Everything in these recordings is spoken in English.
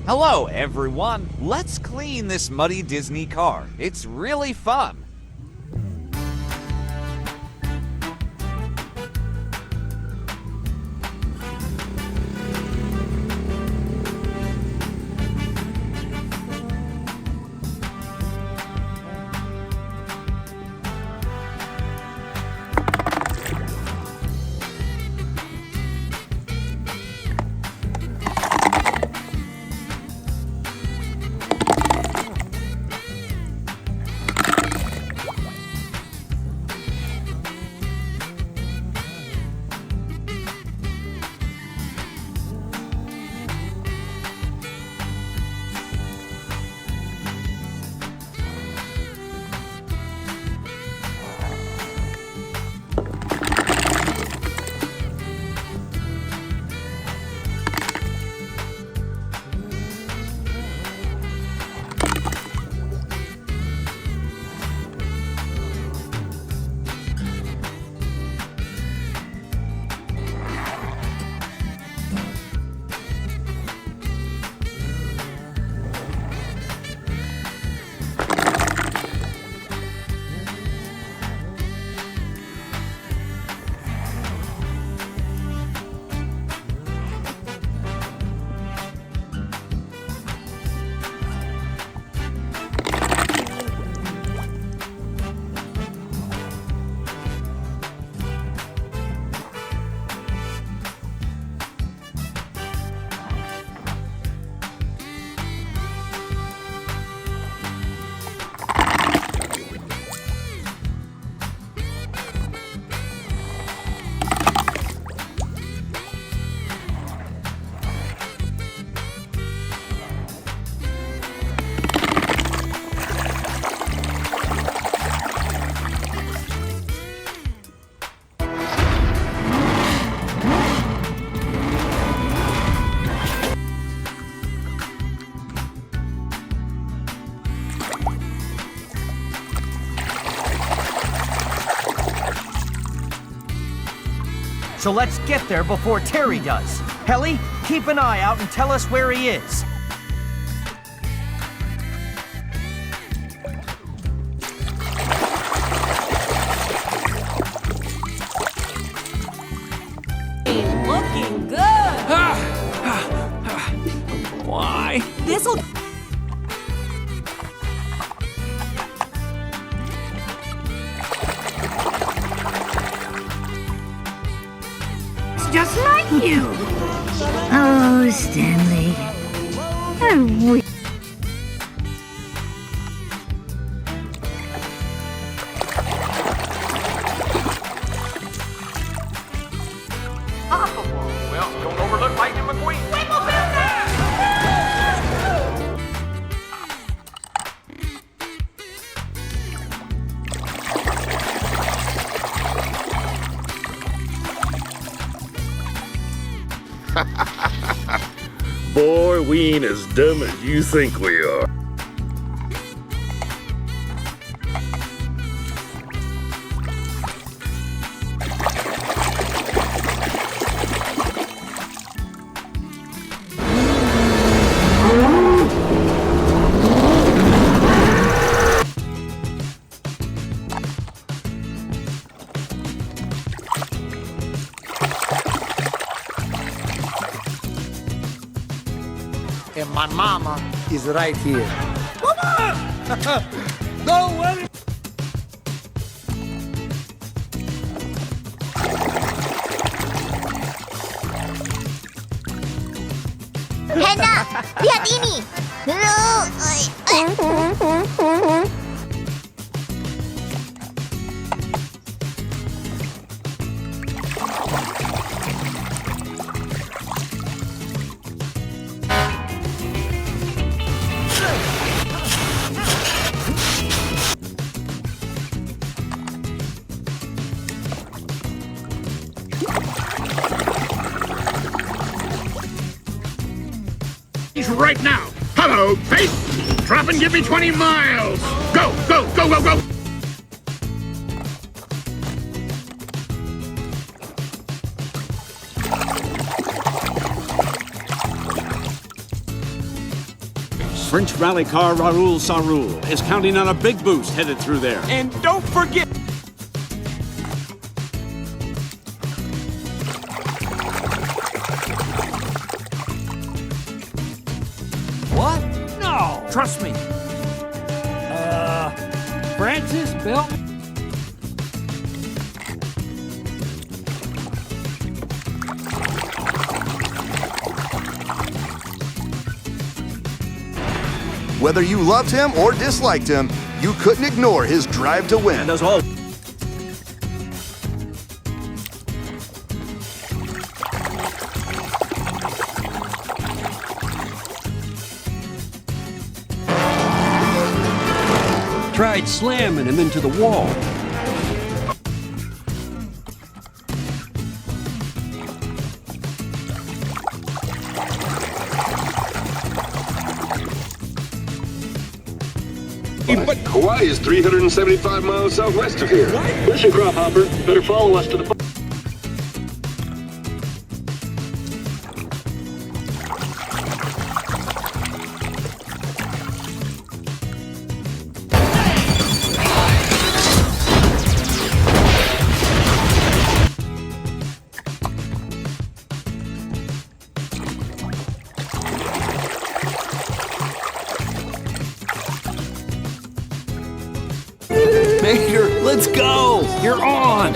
Hello, everyone. Let's clean this muddy Disney car. It's really fun. So let's get there before Terry does. Helly, keep an eye out and tell us where he is. Looking good. Why? This'll. Just like you. Oh, Stanley. Well, don't overlook Lightning McQueen. Boy, we ain't as dumb as you think we are. And my mama is right here. Mama! Don't worry. Hena, lihat ini. Right now. Hello, Faith. Drop and give me 20 miles. Go, go, go, go, go. French rally car Raoul Sarul is counting on a big boost headed through there. And don't forget... What? No! Trust me. Francis built... Whether you loved him or disliked him, you couldn't ignore his drive to win. Does all. Tried slamming him into the wall. But Hawaii is 375 miles southwest of here. Listen, crop hopper, better follow us to the... Mater, let's go! You're on!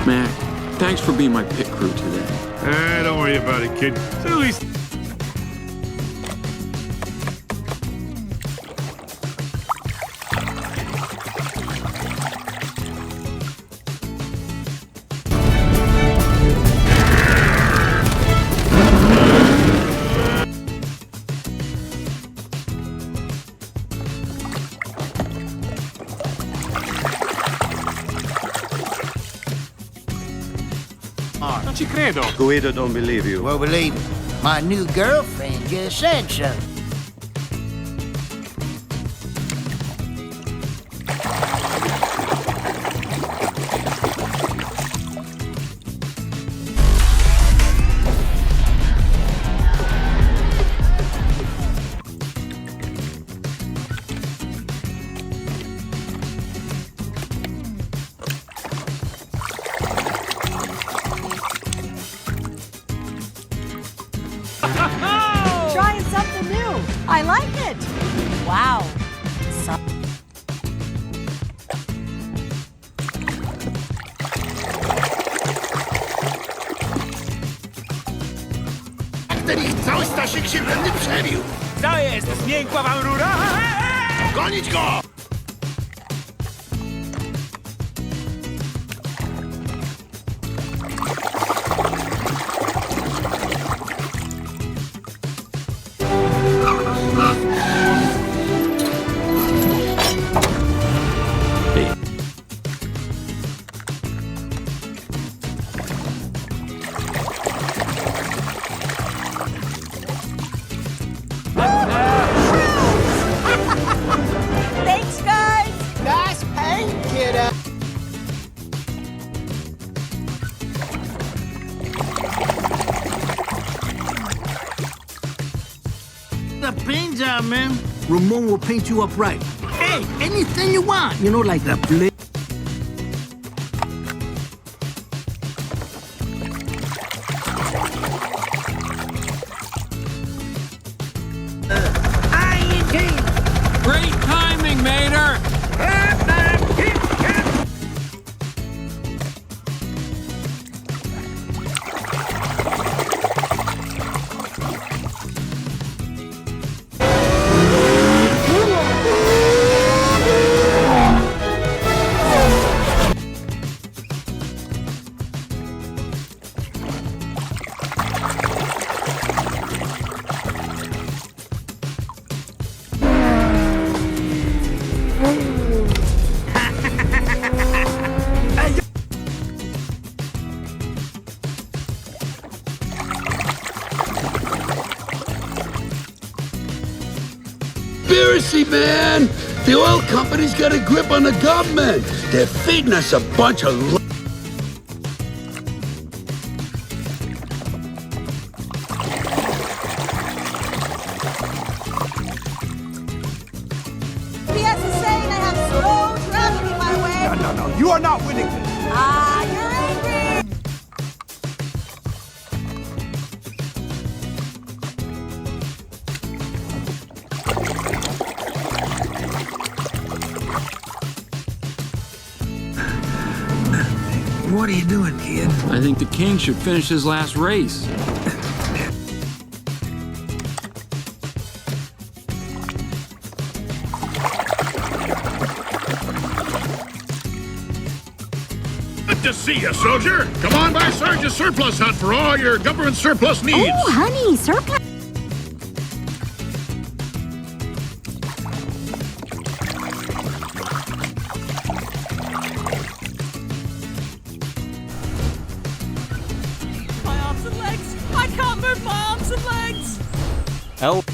Mac, thanks for being my pit crew today. Don't worry about it, kid. At least... Ci credo. Guido don't believe you. Well, believe me, my new girlfriend just said so. Trying something new. I like it. Wow. Ten ich cały Stasiek się będę przebił. To jest, zmiękła wam rura? Gonić go! Thanks, guys. Nice paint, kiddo. The paint job, man. Ramon will paint you up right. Hey, anything you want. You know, like the blade. Great timing, Mater! conspiracy, man! The oil company's got a grip on the government. They're feeding us a bunch of... PS is saying I have slow traffic in my way. No, you are not winning this. Ah, you're angry. What are you doing, kid? I think the king should finish his last race. Good to see you, soldier. Come on by Sergeant Surplus Hunt for all your government surplus needs. Oh, honey, surplus. My arms and legs. I can't move my arms and legs. Help.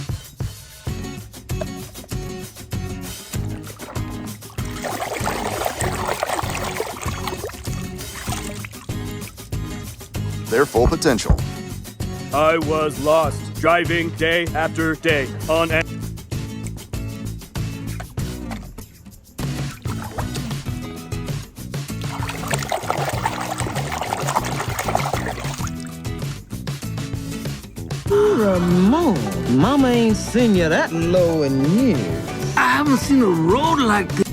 Their full potential. I was lost, driving day after day on an... Ramon, Mama ain't seen you that low in years. I haven't seen a road like this.